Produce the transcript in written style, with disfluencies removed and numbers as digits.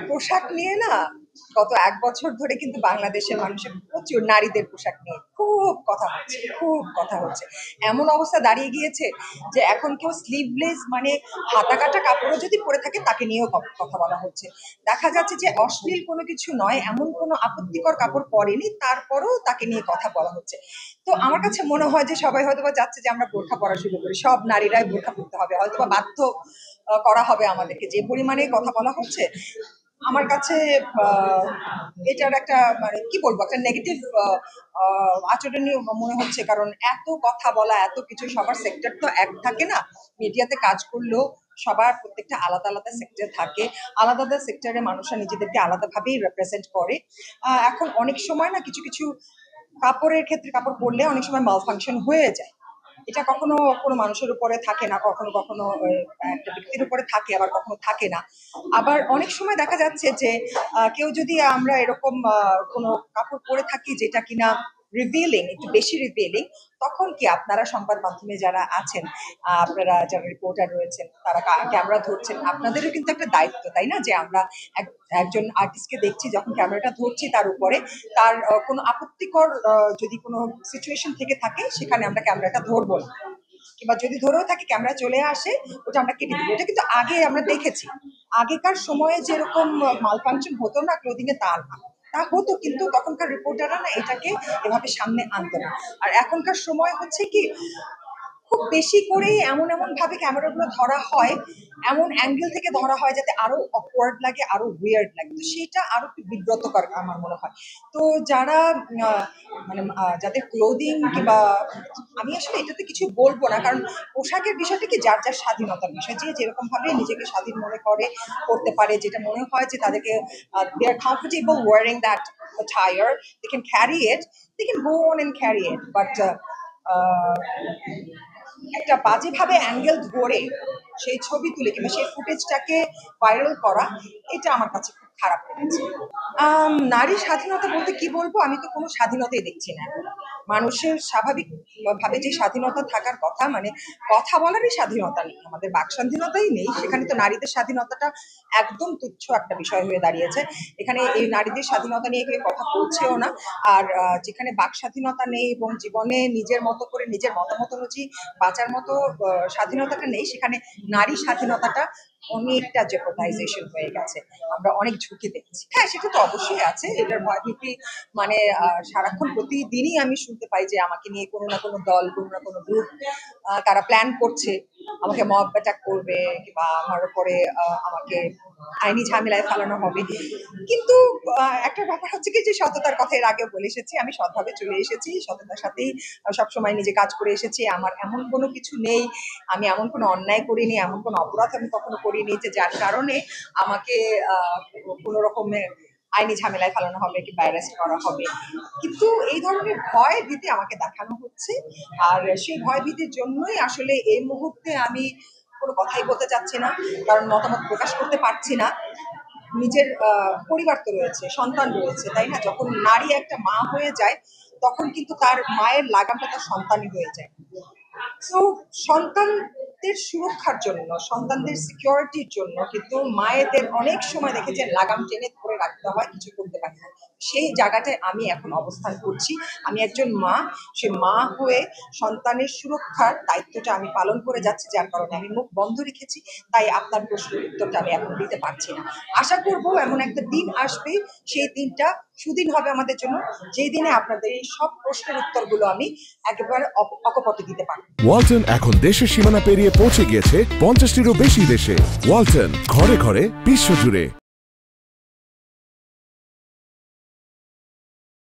পোশাক নিয়ে না গত ১ বছর ধরে কিন্তু বাংলাদেশের মানুষের প্রচুর নারীদের পোশাক নিয়ে খুব কথা হচ্ছে। এমন অবস্থা দাঁড়িয়ে গিয়েছে যে এখন কেউ স্লিভলেস মানে হাতা কাটা কাপড়ও যদি পরে থাকে তাকে নিয়েও কথা বলা হচ্ছে। দেখা যাচ্ছে যে অশ্লীল কোনো কিছু নয়, এমন কোনো আপত্তিকর কাপড় পরেনি, তারপরেও তাকে নিয়ে কথা বলা হচ্ছে। তো আমার কাছে মনে হয় যে সবাই হয়তোবা চাচ্ছে যে আমরা বোরখা পরা শুরু করি, সব নারীরাই বোরখা পরতে হবে, হয়তোবা বাধ্য করা হবে আমাদেরকে। যে পরিমাণে কথা বলা হচ্ছে আমার কাছে এটার একটা মানে কি বলবো একটা নেগেটিভ আচরণীয় মনে হচ্ছে। কারণ এত কথা বলা, এত কিছু, সবার সেক্টর তো এক থাকে না। মিডিয়াতে কাজ করলেও সবার প্রত্যেকটা আলাদা আলাদা সেক্টর থাকে, আলাদা আলাদা সেক্টরে মানুষরা নিজেদেরকে আলাদাভাবেই রিপ্রেজেন্ট করে। এখন অনেক সময় না কিছু কিছু কাপড়ের ক্ষেত্রে কাপড় পরলে অনেক সময় মাল ফাংশন হয়ে যায়। এটা কখনো কোনো মানুষের উপরে থাকে না, কখনো কখনো একটা ব্যক্তির উপরে থাকে, আবার কখনো থাকে না। আবার অনেক সময় দেখা যাচ্ছে যে কেউ যদি আমরা এরকম কোনো কাপড় পরে থাকি যেটা কিনা রিভিলিং, একটু বেশি রিভিলিং, তখন কি আপনারা সংবাদ মাধ্যমে যারা আছেন, আপনারা যারা রিপোর্টার রয়েছেন, তারা ক্যামেরা ধরছেন, আপনাদেরও কিন্তু একটা দায়িত্ব, তাই না? যে আমরা একজন আর্টিস্টকে দেখছি, যখন ক্যামেরাটা ধরছি তার উপরে তার কোনো আপত্তিকর যদি কোনো সিচুয়েশন থেকে থাকে সেখানে আমরা ক্যামেরাটা ধরবো না, কিংবা যদি ধরেও থাকে ক্যামেরা চলে আসে ওটা আমরা কেটে দিই। এটা কিন্তু আগে আমরা দেখেছি, আগেকার সময়ে যেরকম মাল ফাংশন হতো না ক্লোদিং এ, তা হতো, কিন্তু তখনকার রিপোর্টাররা না এটাকে এভাবে সামনে আনতো না। আর এখনকার সময় হচ্ছে কি খুব বেশি করে এমন ভাবে ক্যামেরাগুলো ধরা হয়, এমন অ্যাঙ্গেল থেকে ধরা হয় যাতে আরো অকওয়ার্ড লাগে, আরো উইয়ার্ড লাগে। তো সেটা আরো একটু বিব্রতকর আমার মনে হয়। তো যারা মানে যাদের ক্লোদিং কিংবা, আমি আসলে এটাতে কিছু বলবো না, কারণ পোশাকের বিষয়টা কি যার যার স্বাধীনতার বিষয়, যে যেরকম ভাবে নিজেকে স্বাধীন মনে করে করতে পারে, যেটা মনে হয় যে তাদেরকে they are comfortable wearing that attire, they can carry it, they can go on and carry it, but একটা বাজেভাবে অ্যাঙ্গেল ধরে সেই ছবি তুলে কিংবা সেই ফুটেজটাকে ভাইরাল করা, এটা আমার কাছে খুব খারাপ লেগেছে। নারী স্বাধীনতা বলতে কি বলবো, আমি তো কোনো স্বাধীনতাই দেখছি না। মানুষের স্বাভাবিক ভাবে যে স্বাধীনতা থাকার কথা, মানে কথা বলারই স্বাধীনতা নেই, আমাদের বাক স্বাধীনতাই নেই, সেখানে তো নারীদের স্বাধীনতাটা একদম তুচ্ছ একটা বিষয় হয়ে দাঁড়িয়েছে। এখানে এই নারীদের স্বাধীনতা নিয়ে কেউ কথা বলছেও না। আর যেখানে বাক স্বাধীনতা নেই এবং জীবনে নিজের মতো করে নিজের মতামত অনুযায়ী বাঁচার মতো স্বাধীনতাটা নেই, সেখানে নারী স্বাধীনতাটা অনেকটা জেপোটাইজেশন হয়ে গেছে। আমরা অনেক ঝুঁকি দেখছি। হ্যাঁ, সেটা তো অবশ্যই আছে। এটার ভয়ভীতি মানে সারাক্ষণ প্রতিদিনই আমি শুনতে পাই যে আমাকে নিয়ে কোনো না কোনো দল, কোনো না কোনো গ্রুপ তারা প্ল্যান করছে আমাকে মব অ্যাটাক করবে কিংবা আমার উপরে আমাকে আইনি ঝামেলায় ফেলানো হবে। কিন্তু একটা ব্যাপার হচ্ছে কি যে সততার কথা এর আগেও বলে এসেছি, আমি সৎভাবে চলে এসেছি, সততার সাথেই সবসময় নিজে কাজ করে এসেছি। আমার এমন কোনো কিছু নেই, আমি এমন কোনো অন্যায় করিনি, এমন কোনো অপরাধ আমি কখনো করিনি যে যার কারণে আমাকে কোনো রকমের আইনি ঝামেলায় ফেলানো হবে কিংবা অ্যারেস্ট করা হবে। কিন্তু এই ধরনের ভয় ভীতি আমাকে দেখানো হচ্ছে, আর সেই ভয় ভীতির জন্যই আসলে এই মুহূর্তে আমি কোনো কথাই বলতে চাচ্ছি না, কারণ মতামত প্রকাশ করতে পারছি না। নিজের পরিবার তো রয়েছে, সন্তান রয়েছে, তাই না? যখন নারী একটা মা হয়ে যায় তখন কিন্তু তার মায়ের লাগামটা তার সন্তানই হয়ে যায়। তো সন্তানদের সুরক্ষার জন্য, সন্তানদের সিকিউরিটির জন্য কিন্তু মায়েদের অনেক সময় দেখেছেন লাগাম টেনে ধরে রাখতে হয়, কিছু করতে পারে না। সেই জায়গাটায় আমি এখন অবস্থান করছি। আমি একজন মা, সে মা হয়ে সন্তানের সুরক্ষার দায়িত্বটা আমি পালন করে যাচ্ছি, যার কারণে আমি মুখ বন্ধ রেখেছি। তাই আপনার প্রশ্নের উত্তরটা আমি এখন দিতে পারছি না। আশা করব এমন একটা দিন আসবে, সেই দিনটা সুদিন হবে আমাদের জন্য, যেই দিনে আপনাদের এই সব প্রশ্নের উত্তরগুলো আমি একেবারে অকপটে দিতে পারবো। ওয়ালটন এখন দেশের সীমানা পেরিয়ে পৌঁছে গিয়েছে 50টিরও বেশি দেশে। ওয়ালটন, ঘরে ঘরে বিশ্বজুড়ে।